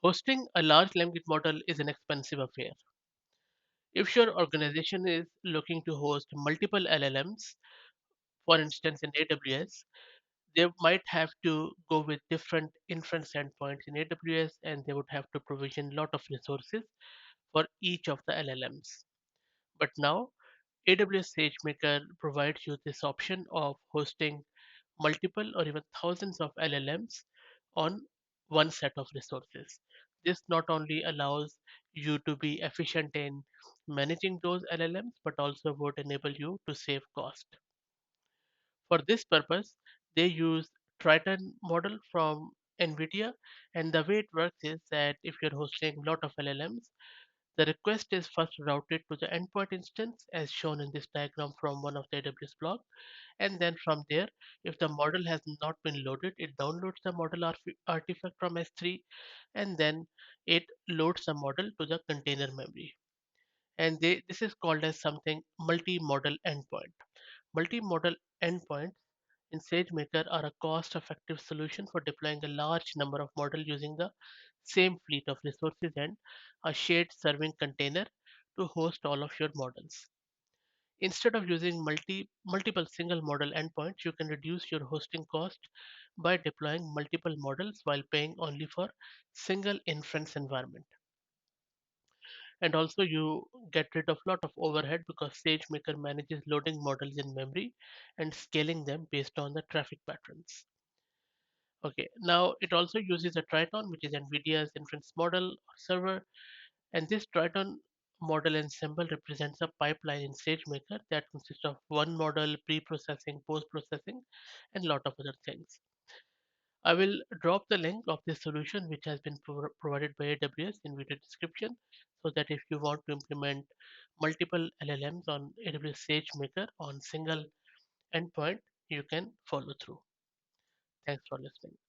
Hosting a large language model is an expensive affair. If your organization is looking to host multiple LLMs, for instance in AWS, they might have to go with different inference endpoints in AWS and they would have to provision a lot of resources for each of the LLMs. But now AWS SageMaker provides you this option of hosting multiple or even thousands of LLMs on one set of resources. This not only allows you to be efficient in managing those LLMs, but also would enable you to save cost. For this purpose, they use Triton model from NVIDIA, and the way it works is that if you're hosting a lot of LLMs, the request is first routed to the endpoint instance as shown in this diagram from one of the AWS blog, and then from there, if the model has not been loaded, it downloads the model artifact from S3, and then it loads the model to the container memory. And this is called as something multi-model endpoint. Multi-model endpoints in SageMaker are a cost-effective solution for deploying a large number of models using the same fleet of resources and a shared serving container to host all of your models. Instead of using multiple single model endpoints, you can reduce your hosting cost by deploying multiple models while paying only for single inference environment. And also you get rid of a lot of overhead because SageMaker manages loading models in memory and scaling them based on the traffic patterns. Okay, now it also uses a Triton, which is NVIDIA's inference model or server, and this Triton model ensemble represents a pipeline in SageMaker that consists of one model, pre-processing, post-processing, and a lot of other things. I will drop the link of this solution which has been provided by AWS in video description so that if you want to implement multiple LLMs on AWS SageMaker on single endpoint, you can follow through. Thanks for listening.